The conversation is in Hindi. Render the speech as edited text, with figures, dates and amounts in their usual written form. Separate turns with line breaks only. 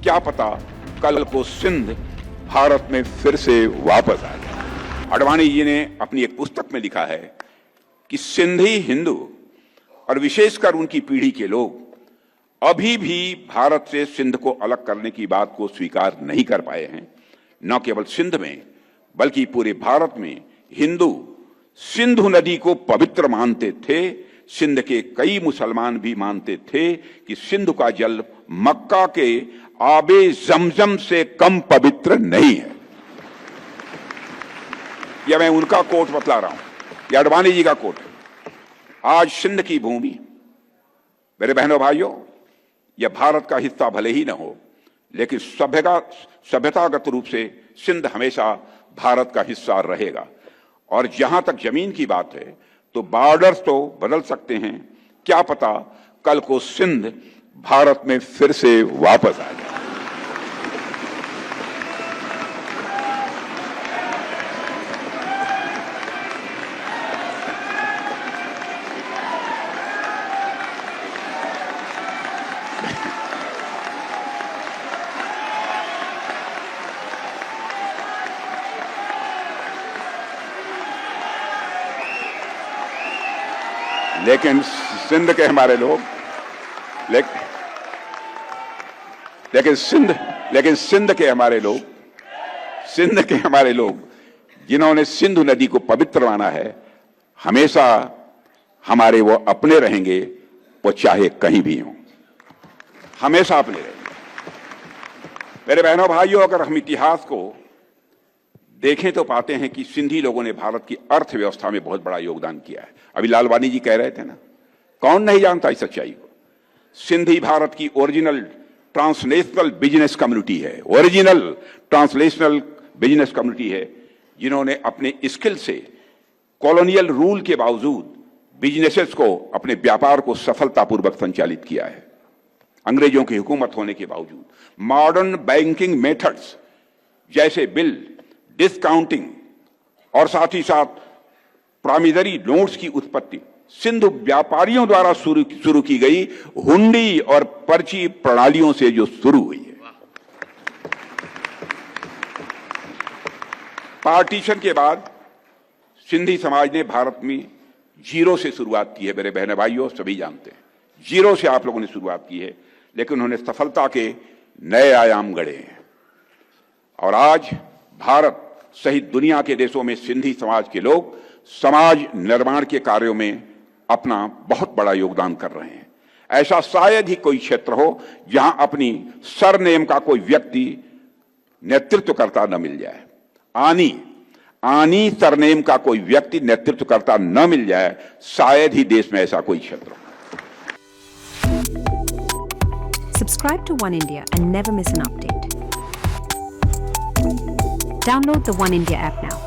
क्या पता कल को सिंध भारत में फिर से वापस आ जाए। अडवाणी जी ने अपनी एक पुस्तक में लिखा है कि सिंधी हिंदू और विशेषकर उनकी पीढ़ी के लोग अभी भी भारत से सिंध को अलग करने की बात को स्वीकार नहीं कर पाए हैं। न केवल सिंध में बल्कि पूरे भारत में हिंदू सिंधु नदी को पवित्र मानते थे। सिंध के कई मुसलमान भी मानते थे कि सिंधु का जल मक्का के आबे जमजम से कम पवित्र नहीं है। यह मैं उनका कोट बतला रहा हूं, यह अडवाणी जी का कोट है। आज सिंध की भूमि, मेरे बहनों भाइयों, यह भारत का हिस्सा भले ही न हो, लेकिन सभ्यतागत रूप से सिंध हमेशा भारत का हिस्सा रहेगा। और जहां तक जमीन की बात है तो बॉर्डर्स तो बदल सकते हैं, क्या पता कल को सिंध भारत में फिर से वापस आ जाए। लेकिन सिंध के हमारे लोग लेकिन सिंध के हमारे लोग जिन्होंने सिंधु नदी को पवित्र माना है, हमेशा हमारे वो अपने रहेंगे, वो चाहे कहीं भी हों, हमेशा अपने रहेंगे। मेरे बहनों भाइयों, अगर हम इतिहास को देखें तो पाते हैं कि सिंधी लोगों ने भारत की अर्थव्यवस्था में बहुत बड़ा योगदान किया है। अभी लालवानी जी कह रहे थे ना, कौन नहीं जानता इस सच्चाई को। सिंधी भारत की ओरिजिनल ट्रांसनेशनल बिजनेस कम्युनिटी है, ओरिजिनल ट्रांसलेशनल बिजनेस कम्युनिटी है, जिन्होंने अपने स्किल से कॉलोनियल रूल के बावजूद बिजनेसेस को, अपने व्यापार को सफलतापूर्वक संचालित किया है। अंग्रेजों की हुकूमत होने के बावजूद मॉडर्न बैंकिंग मेथड्स जैसे बिल डिस्काउंटिंग और साथ ही साथ प्रामिजरी नोट्स की उत्पत्ति सिंधु व्यापारियों द्वारा शुरू की गई हुंडी और पर्ची प्रणालियों से जो शुरू हुई है। पार्टीशन के बाद सिंधी समाज ने भारत में जीरो से शुरुआत की है। मेरे बहन भाइयों, सभी जानते हैं, जीरो से आप लोगों ने शुरुआत की है, लेकिन उन्होंने सफलता के नए आयाम गढ़े हैं। और आज भारत सहित दुनिया के देशों में सिंधी समाज के लोग समाज निर्माण के कार्यों में अपना बहुत बड़ा योगदान कर रहे हैं। ऐसा शायद ही कोई क्षेत्र हो जहां अपनी सरनेम का कोई व्यक्ति नेतृत्व करता न मिल जाए। आनी सरनेम का कोई व्यक्ति नेतृत्व करता न मिल जाए, शायद ही देश में ऐसा कोई क्षेत्र हो।
Subscribe to One India and never miss an update. Download the One India app now.